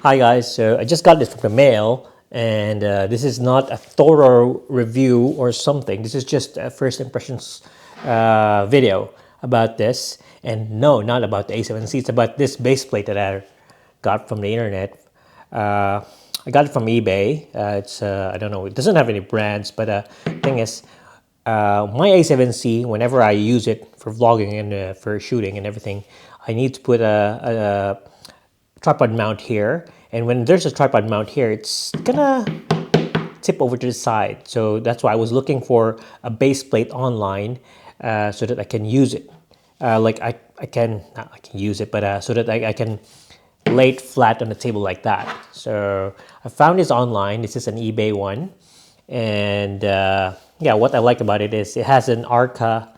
Hi guys, so I just got this from the mail, and this is not a thorough review or something. This is just a first impressions video about this, and no, not about the A7C. It's about this base plate that I got from the internet. I got it from eBay. It's I don't know. It doesn't have any brands, but thing is, my A7C. Whenever I use it for vlogging and for shooting and everything, I need to put a tripod mount here, and when there's a tripod mount here, it's gonna tip over to the side. So that's why I was looking for a base plate online, so that I can use it. Like I can not I can use it, but so that I can lay it flat on the table like that. So I found this online. This is an eBay one, and yeah, what I like about it is it has an Arca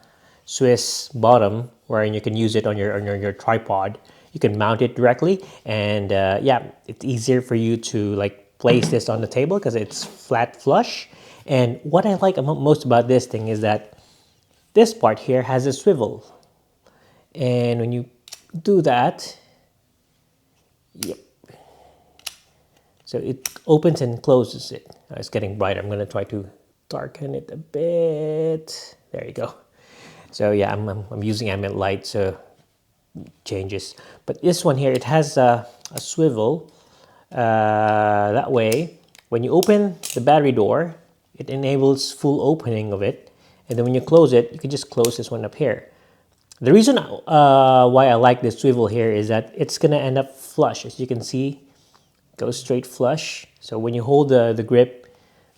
Swiss bottom wherein you can use it on your tripod. You can mount it directly, and yeah, it's easier for you to like place this on the table because it's flat flush. And what I like most about this thing is that this part here has a swivel, and when you do that, yep, so it opens and closes it. It's getting brighter. I'm gonna try to darken it a bit. There you go. So yeah, I'm using ambient light, so changes. But this one here, it has a swivel. That way, when you open the battery door, it enables full opening of it. And then when you close it, you can just close this one up here. The reason why I like this swivel here is that it's gonna end up flush. As you can see, it goes straight flush. So when you hold the grip,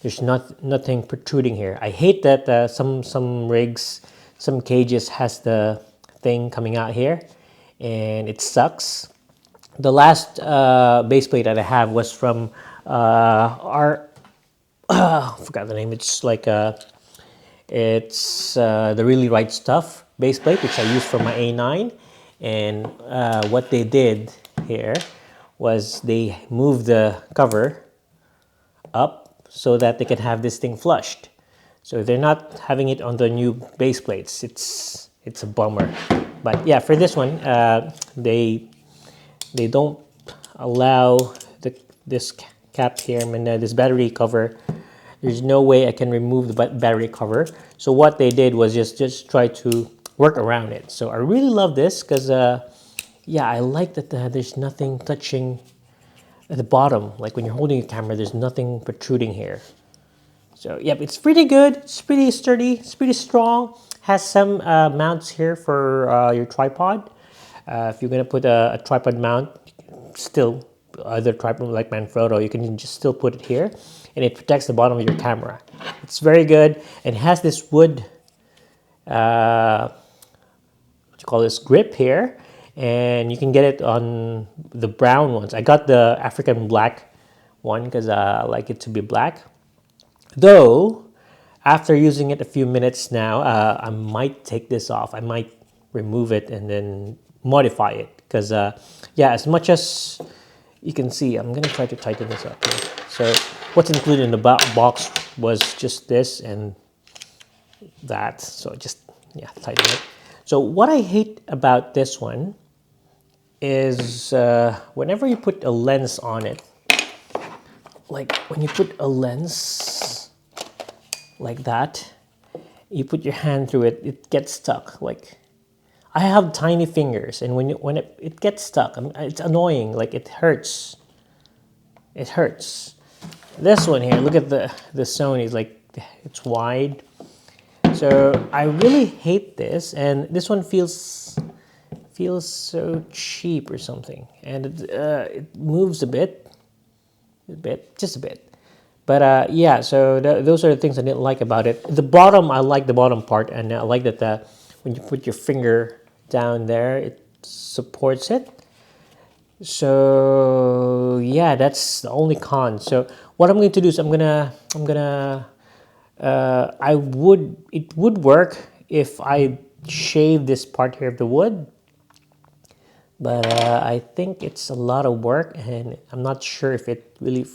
there's nothing protruding here. I hate that some rigs, some cages has the thing coming out here, and it sucks. The last base plate that I have was from I forgot the name. It's like it's the Really Right Stuff base plate, which I use for my A9. And what they did here was they moved the cover up so that they can have this thing flushed. So if they're not having it on the new base plates, it's a bummer. But yeah, for this one, they don't allow this cap here. I mean, this battery cover. There's no way I can remove the battery cover. So what they did was just try to work around it. So I really love this because yeah, I like that there's nothing touching at the bottom. Like when you're holding a camera, there's nothing protruding here. So yep, it's pretty good. It's pretty sturdy. It's pretty strong. Has some mounts here for your tripod. If you're gonna put a tripod mount, still other tripod like Manfrotto, you can just still put it here, and it protects the bottom of your camera. It's very good. It has this wood, what you call this, grip here, and you can get it on the brown ones. I got the African black one because I like it to be black. Though, after using it a few minutes now, I might take this off. I might remove it and then modify it. Because, yeah, as much as you can see, I'm going to try to tighten this up here. So, what's included in the box was just this and that. So, just, yeah, tighten it. So, what I hate about this one is whenever you put a lens on it, like when you put a lens like that, you put your hand through it, it gets stuck. Like I have tiny fingers, and when it gets stuck, it's annoying. Like it hurts. It hurts. This one here, look at the Sony's, like it's wide. So I really hate this, and this one feels so cheap or something, and it moves just a bit. But yeah, so those are the things I didn't like about it. The bottom, I like the bottom part, and I like that when you put your finger down there, it supports it. So yeah, that's the only con. So what I'm going to do is it would work if I shave this part here of the wood. But I think it's a lot of work, and I'm not sure if it really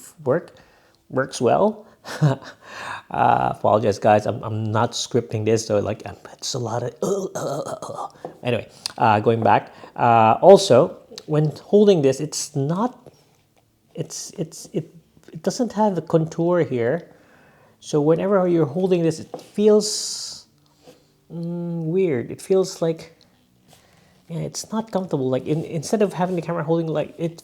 works well. Apologize, guys. I'm not scripting this, so like it's a lot of. Anyway, going back. Also, when holding this, it's not it doesn't have the contour here. So whenever you're holding this, it feels weird. It feels like, yeah, it's not comfortable. Like instead of having the camera holding, like it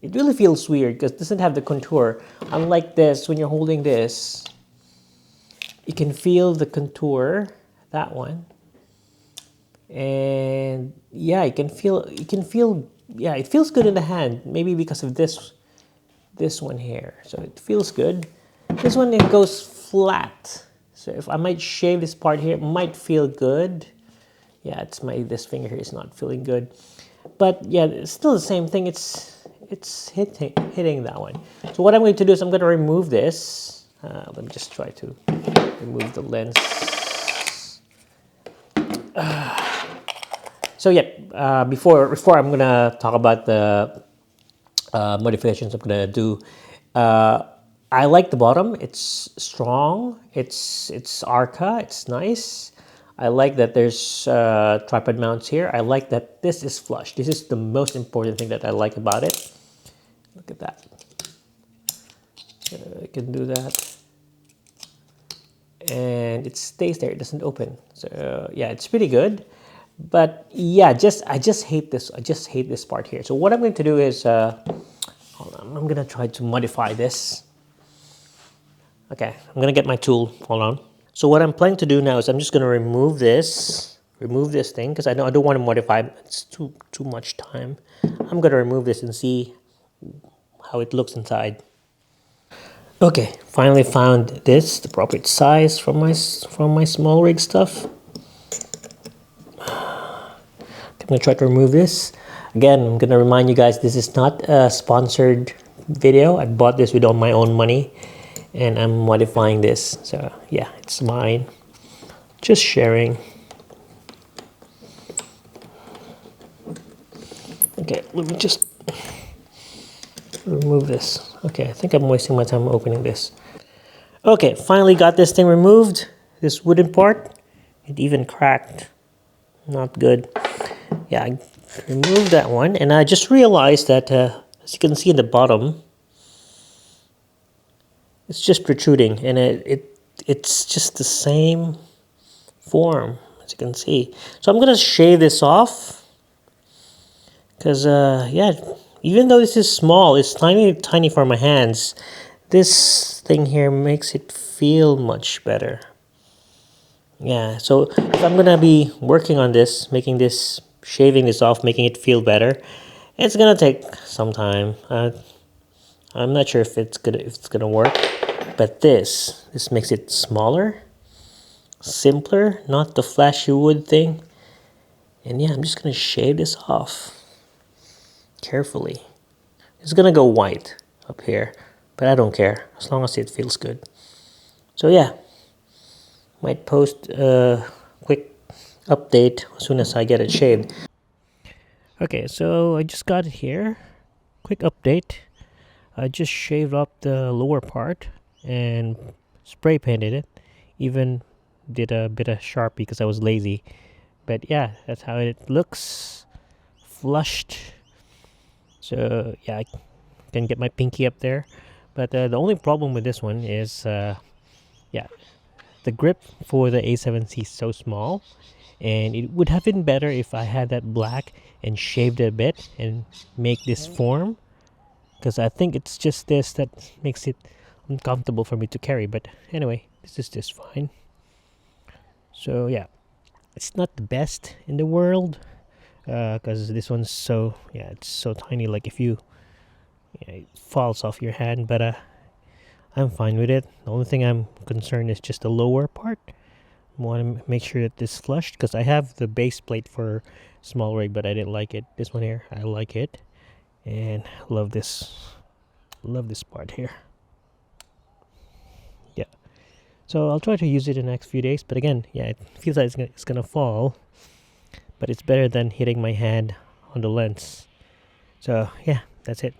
really feels weird because it doesn't have the contour. Unlike this, when you're holding this, you can feel the contour, that one. And yeah, you can feel, yeah, it feels good in the hand. Maybe because of this one here. So it feels good. This one, it goes flat. So if I might shave this part here, it might feel good. Yeah, this finger here is not feeling good. But yeah, it's still the same thing. It's hitting that one. So what I'm going to do is I'm going to remove this. Let me just try to remove the lens. So yeah, before I'm gonna talk about the modifications I'm gonna do. I like the bottom. It's strong. It's Arca. It's nice. I like that there's tripod mounts here. I like that this is flush. This is the most important thing that I like about it. Look at that. I can do that. And it stays there. It doesn't open. So yeah, it's pretty good. But yeah, I just hate this. I just hate this part here. So what I'm going to do is, hold on. I'm gonna try to modify this. Okay, I'm gonna get my tool. Hold on. So what I'm planning to do now is I'm just gonna remove this thing because I don't want to modify it. It's too much time. I'm gonna remove this and see how it looks inside. Okay, finally found this, the appropriate size from my small rig stuff. I'm gonna try to remove this. Again, I'm gonna remind you guys, this is not a sponsored video. I bought this with all my own money and I'm modifying this. So yeah, it's mine. Just sharing. Okay, let me just remove this. Okay, I think I'm wasting my time opening this. Okay, finally got this thing removed. This wooden part, it even cracked. Not good. Yeah, I removed that one, and I just realized that, as you can see in the bottom, it's just protruding, and it's just the same form, as you can see. So I'm gonna shave this off, because yeah, even though this is small, it's tiny for my hands. This thing here makes it feel much better. Yeah, so if I'm gonna be working on this, shaving this off, making it feel better, it's gonna take some time. I'm not sure if it's gonna work, but this makes it smaller, simpler, not the flashy wood thing. And yeah, I'm just gonna shave this off carefully. It's gonna go white up here, but I don't care as long as it feels good. So yeah, might post a quick update as soon as I get it shaved. Okay, so I just got it here. Quick update. I just shaved up the lower part and spray painted it. Even did a bit of Sharpie because I was lazy. But yeah, that's how it looks. Flushed. So yeah, I can get my pinky up there. But the only problem with this one is, yeah, the grip for the A7C is so small. And it would have been better if I had that black and shaved it a bit and make this form, because I think it's just this that makes it uncomfortable for me to carry. But anyway, this is just fine. So yeah, it's not the best in the world because this one's so, yeah, it's so tiny, like if you, yeah, it falls off your hand. But I'm fine with it. The only thing I'm concerned is just the lower part. I want to make sure that this is flushed because I have the base plate for small rig, but I didn't like it. This one here, I like it, and love this part here. Yeah, so I'll try to use it in the next few days. But again, yeah, it feels like it's gonna fall, but it's better than hitting my hand on the lens. So yeah, that's it.